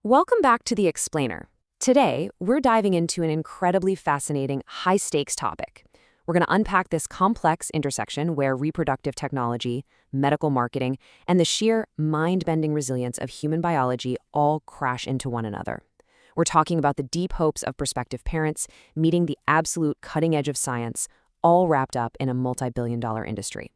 Welcome back to The Explainer. Today, we're diving into an incredibly fascinating, high-stakes topic. We're going to unpack this complex intersection where reproductive technology, medical marketing, and the sheer mind-bending resilience of human biology all crash into one another. We're talking about the deep hopes of prospective parents meeting the absolute cutting edge of science, all wrapped up in a multi-billion-dollar industry.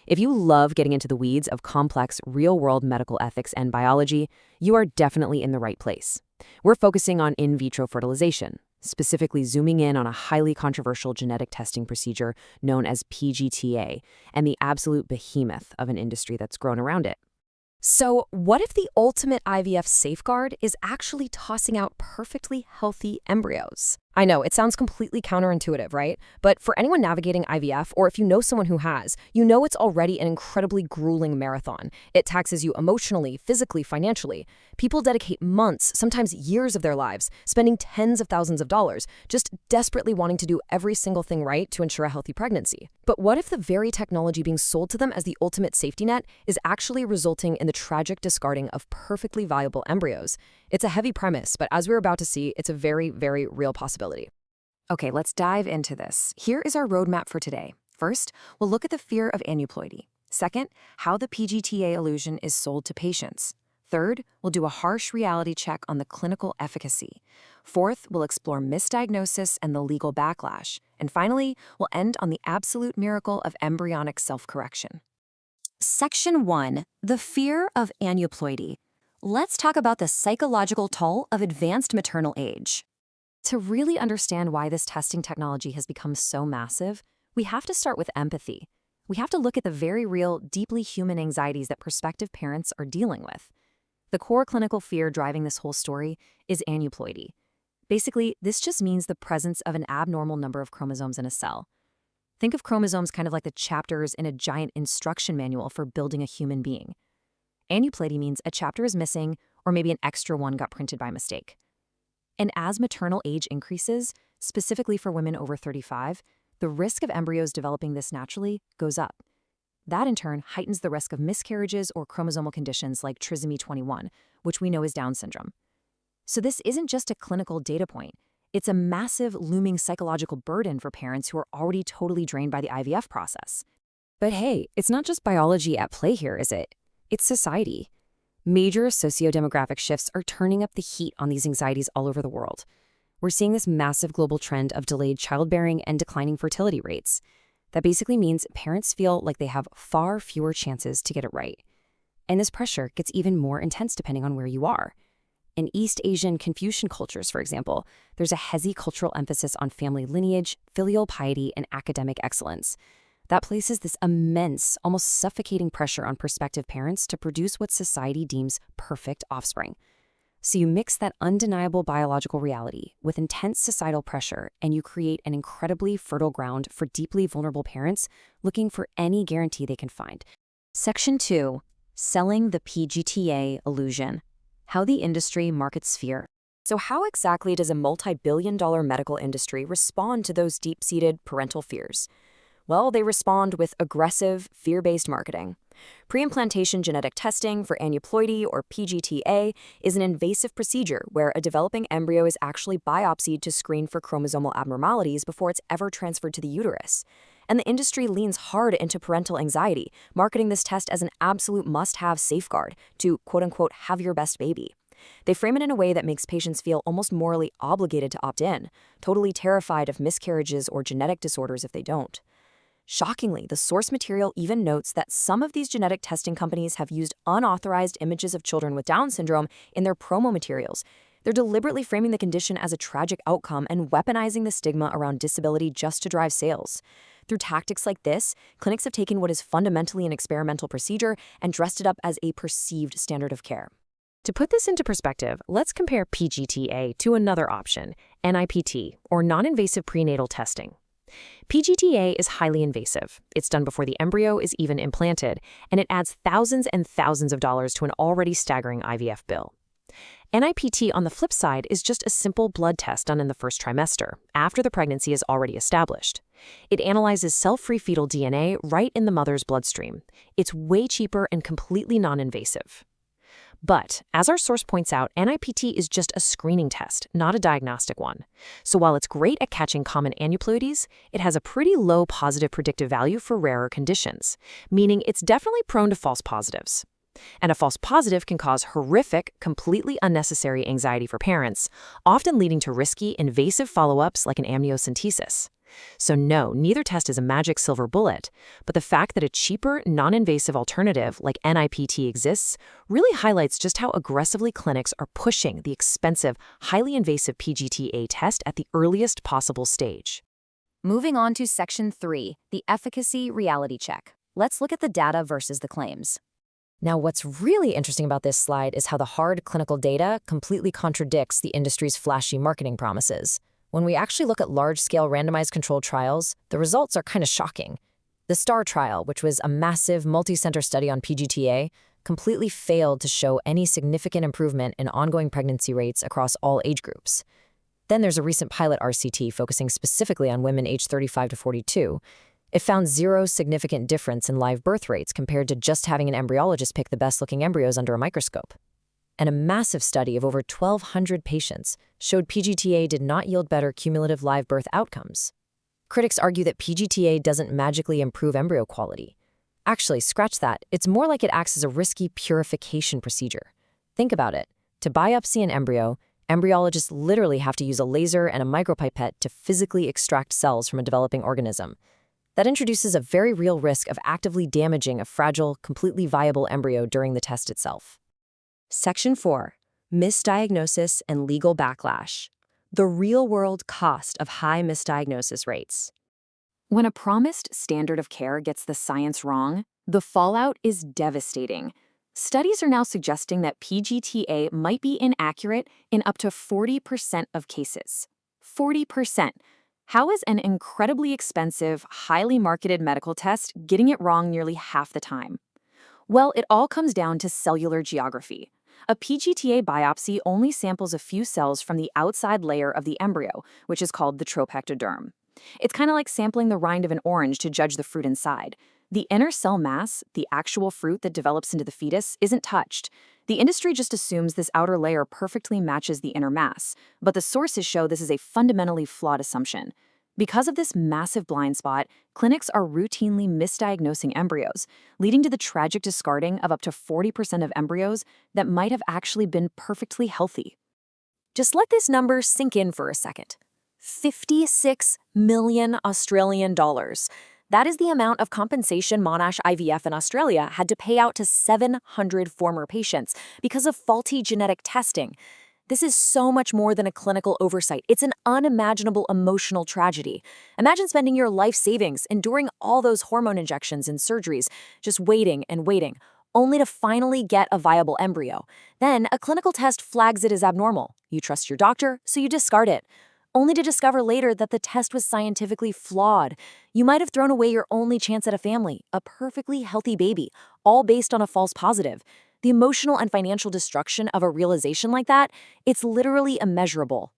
If you love getting into the weeds of complex, real-world medical ethics and biology, you are definitely in the right place. We're focusing on in vitro fertilization, specifically zooming in on a highly controversial genetic testing procedure known as PGT-A, and the absolute behemoth of an industry that's grown around it. So, what if the ultimate IVF safeguard is actually tossing out perfectly healthy embryos? I know, it sounds completely counterintuitive, right? But for anyone navigating IVF, or if you know someone who has, you know it's already an incredibly grueling marathon. It taxes you emotionally, physically, financially. People dedicate months, sometimes years of their lives, spending tens of thousands of dollars, just desperately wanting to do every single thing right to ensure a healthy pregnancy. But what if the very technology being sold to them as the ultimate safety net is actually resulting in the tragic discarding of perfectly viable embryos? It's a heavy premise, but as we're about to see, it's a very, very real possibility. Okay, let's dive into this. Here is our roadmap for today. First, we'll look at the fear of aneuploidy. Second, how the PGT-A illusion is sold to patients. Third, we'll do a harsh reality check on the clinical efficacy. Fourth, we'll explore misdiagnosis and the legal backlash. And finally, we'll end on the absolute miracle of embryonic self-correction. Section 1. The fear of aneuploidy. Let's talk about the psychological toll of advanced maternal age. To really understand why this testing technology has become so massive, we have to start with empathy. We have to look at the very real, deeply human anxieties that prospective parents are dealing with. The core clinical fear driving this whole story is aneuploidy. Basically, this just means the presence of an abnormal number of chromosomes in a cell. Think of chromosomes kind of like the chapters in a giant instruction manual for building a human being. Aneuploidy means a chapter is missing, or maybe an extra one got printed by mistake. And as maternal age increases, specifically for women over 35, the risk of embryos developing this naturally goes up. That in turn heightens the risk of miscarriages or chromosomal conditions like trisomy 21, which we know is Down syndrome. So this isn't just a clinical data point. It's a massive, looming psychological burden for parents who are already totally drained by the IVF process. But hey, it's not just biology at play here, is it? It's society. Major socio-demographic shifts are turning up the heat on these anxieties all over the world. We're seeing this massive global trend of delayed childbearing and declining fertility rates. That basically means parents feel like they have far fewer chances to get it right. And this pressure gets even more intense depending on where you are. In East Asian Confucian cultures, for example, there's a heavy cultural emphasis on family lineage, filial piety, and academic excellence. That places this immense, almost suffocating pressure on prospective parents to produce what society deems perfect offspring. So you mix that undeniable biological reality with intense societal pressure, and you create an incredibly fertile ground for deeply vulnerable parents looking for any guarantee they can find. Section 2. Selling the PGT-A illusion. How the industry markets fear. So how exactly does a multi-billion-dollar medical industry respond to those deep-seated parental fears? Well, they respond with aggressive, fear-based marketing. Pre-implantation genetic testing for aneuploidy, or PGT-A, is an invasive procedure where a developing embryo is actually biopsied to screen for chromosomal abnormalities before it's ever transferred to the uterus. And the industry leans hard into parental anxiety, marketing this test as an absolute must-have safeguard to, quote-unquote, have your best baby. They frame it in a way that makes patients feel almost morally obligated to opt in, totally terrified of miscarriages or genetic disorders if they don't. Shockingly, the source material even notes that some of these genetic testing companies have used unauthorized images of children with Down syndrome in their promo materials. They're deliberately framing the condition as a tragic outcome and weaponizing the stigma around disability just to drive sales. Through tactics like this, clinics have taken what is fundamentally an experimental procedure and dressed it up as a perceived standard of care. To put this into perspective, let's compare PGT-A to another option, NIPT, or non-invasive prenatal testing. PGT-A is highly invasive. It's done before the embryo is even implanted, and it adds thousands and thousands of dollars to an already staggering IVF bill. NIPT, on the flip side, is just a simple blood test done in the first trimester, after the pregnancy is already established. It analyzes cell-free fetal DNA right in the mother's bloodstream. It's way cheaper and completely non-invasive. But, as our source points out, NIPT is just a screening test, not a diagnostic one. So while it's great at catching common aneuploidies, it has a pretty low positive predictive value for rarer conditions, meaning it's definitely prone to false positives. And a false positive can cause horrific, completely unnecessary anxiety for parents, often leading to risky, invasive follow-ups like an amniocentesis. So no, neither test is a magic silver bullet, but the fact that a cheaper, non-invasive alternative like NIPT exists really highlights just how aggressively clinics are pushing the expensive, highly invasive PGT-A test at the earliest possible stage. Moving on to Section 3, the efficacy reality check. Let's look at the data versus the claims. Now, what's really interesting about this slide is how the hard clinical data completely contradicts the industry's flashy marketing promises. When we actually look at large-scale randomized controlled trials, the results are kind of shocking. The STAR trial, which was a massive multi-center study on PGT-A, completely failed to show any significant improvement in ongoing pregnancy rates across all age groups. Then there's a recent pilot RCT focusing specifically on women aged 35 to 42. It found zero significant difference in live birth rates compared to just having an embryologist pick the best-looking embryos under a microscope. And a massive study of over 1,200 patients showed PGT-A did not yield better cumulative live birth outcomes. Critics argue that PGT-A doesn't magically improve embryo quality. Actually, scratch that. It's more like it acts as a risky purification procedure. Think about it. To biopsy an embryo, embryologists literally have to use a laser and a micropipette to physically extract cells from a developing organism. That introduces a very real risk of actively damaging a fragile, completely viable embryo during the test itself. Section 4. Misdiagnosis and legal backlash. The real-world cost of high misdiagnosis rates. When a promised standard of care gets the science wrong, the fallout is devastating. Studies are now suggesting that PGT-A might be inaccurate in up to 40% of cases. 40%. How is an incredibly expensive, highly marketed medical test getting it wrong nearly half the time? Well, it all comes down to cellular geography. A PGT-A biopsy only samples a few cells from the outside layer of the embryo, which is called the tropectoderm. It's kind of like sampling the rind of an orange to judge the fruit inside. The inner cell mass, the actual fruit that develops into the fetus, isn't touched. The industry just assumes this outer layer perfectly matches the inner mass, but the sources show this is a fundamentally flawed assumption. Because of this massive blind spot, clinics are routinely misdiagnosing embryos, leading to the tragic discarding of up to 40% of embryos that might have actually been perfectly healthy. Just let this number sink in for a second. 56 million Australian dollars. That is the amount of compensation Monash IVF in Australia had to pay out to 700 former patients because of faulty genetic testing. This is so much more than a clinical oversight. It's an unimaginable emotional tragedy. Imagine spending your life savings enduring all those hormone injections and surgeries, just waiting and waiting, only to finally get a viable embryo. Then a clinical test flags it as abnormal. You trust your doctor, so you discard it, only to discover later that the test was scientifically flawed. You might have thrown away your only chance at a family, a perfectly healthy baby, all based on a false positive. The emotional and financial destruction of a realization like that, it's literally immeasurable.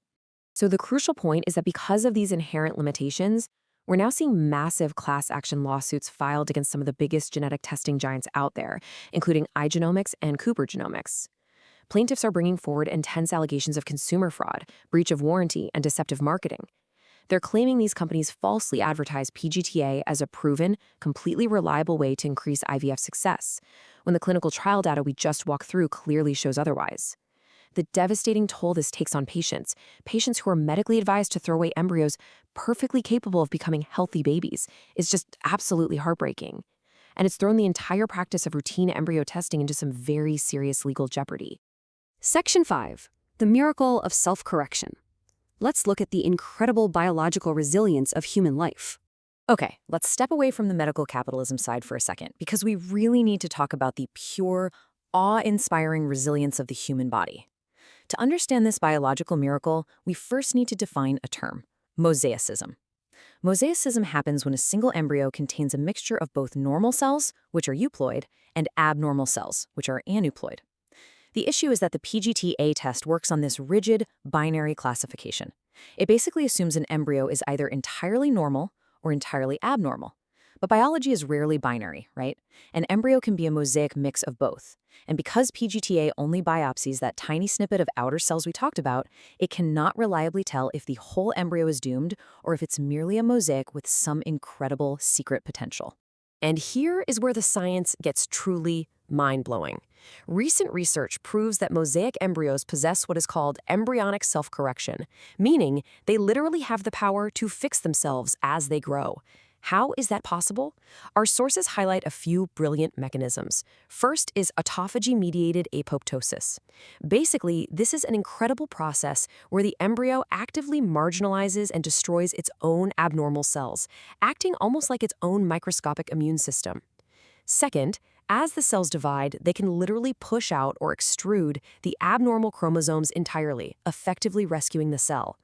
So the crucial point is that because of these inherent limitations, we're now seeing massive class action lawsuits filed against some of the biggest genetic testing giants out there, including iGenomics and Cooper Genomics. Plaintiffs are bringing forward intense allegations of consumer fraud, breach of warranty, and deceptive marketing. They're claiming these companies falsely advertise PGT-A as a proven, completely reliable way to increase IVF success, when the clinical trial data we just walked through clearly shows otherwise. The devastating toll this takes on patients who are medically advised to throw away embryos perfectly capable of becoming healthy babies, is just absolutely heartbreaking. And it's thrown the entire practice of routine embryo testing into some very serious legal jeopardy. Section 5. The miracle of self-correction. Let's look at the incredible biological resilience of human life. Okay, let's step away from the medical capitalism side for a second, because we really need to talk about the pure, awe-inspiring resilience of the human body. To understand this biological miracle, we first need to define a term: mosaicism. Mosaicism happens when a single embryo contains a mixture of both normal cells, which are euploid, and abnormal cells, which are aneuploid. The issue is that the PGT-A test works on this rigid, binary classification. It basically assumes an embryo is either entirely normal or entirely abnormal. But biology is rarely binary, right? An embryo can be a mosaic mix of both. And because PGT-A only biopsies that tiny snippet of outer cells we talked about, it cannot reliably tell if the whole embryo is doomed or if it's merely a mosaic with some incredible secret potential. And here is where the science gets truly mind-blowing. Recent research proves that mosaic embryos possess what is called embryonic self-correction, meaning they literally have the power to fix themselves as they grow. How is that possible? Our sources highlight a few brilliant mechanisms. First is autophagy-mediated apoptosis. Basically, this is an incredible process where the embryo actively marginalizes and destroys its own abnormal cells, acting almost like its own microscopic immune system. Second, as the cells divide, they can literally push out or extrude the abnormal chromosomes entirely, effectively rescuing the cell.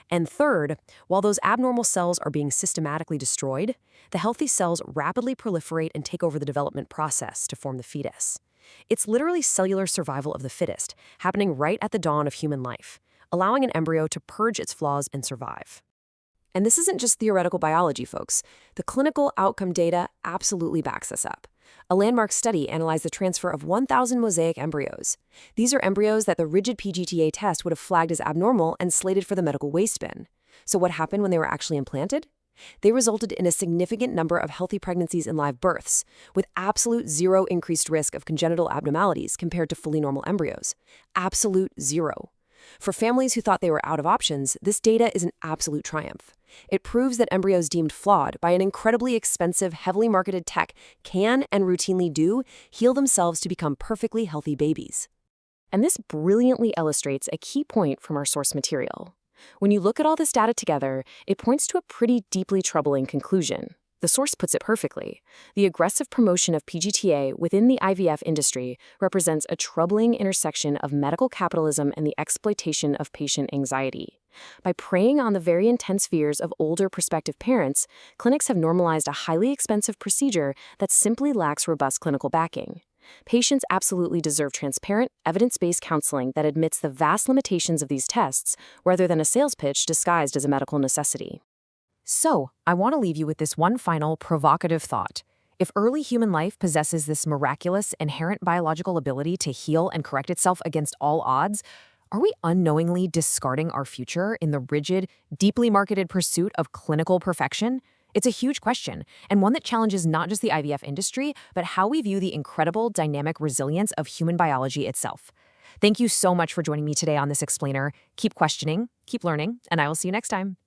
And third, while those abnormal cells are being systematically destroyed, the healthy cells rapidly proliferate and take over the development process to form the fetus. It's literally cellular survival of the fittest, happening right at the dawn of human life, allowing an embryo to purge its flaws and survive. And this isn't just theoretical biology, folks. The clinical outcome data absolutely backs this up. A landmark study analyzed the transfer of 1,000 mosaic embryos. These are embryos that the rigid PGT-A test would have flagged as abnormal and slated for the medical waste bin. So what happened when they were actually implanted? They resulted in a significant number of healthy pregnancies and live births, with absolute zero increased risk of congenital abnormalities compared to fully normal embryos. Absolute zero. For families who thought they were out of options, this data is an absolute triumph. It proves that embryos deemed flawed by an incredibly expensive, heavily marketed tech can and routinely do heal themselves to become perfectly healthy babies. And this brilliantly illustrates a key point from our source material. When you look at all this data together, it points to a pretty deeply troubling conclusion. The source puts it perfectly. The aggressive promotion of PGT-A within the IVF industry represents a troubling intersection of medical capitalism and the exploitation of patient anxiety. By preying on the very intense fears of older prospective parents, clinics have normalized a highly expensive procedure that simply lacks robust clinical backing. Patients absolutely deserve transparent, evidence-based counseling that admits the vast limitations of these tests, rather than a sales pitch disguised as a medical necessity. So, I want to leave you with this one final provocative thought. If early human life possesses this miraculous, inherent biological ability to heal and correct itself against all odds, are we unknowingly discarding our future in the rigid, deeply marketed pursuit of clinical perfection? It's a huge question, and one that challenges not just the IVF industry, but how we view the incredible, dynamic resilience of human biology itself. Thank you so much for joining me today on this explainer. Keep questioning, keep learning, and I will see you next time.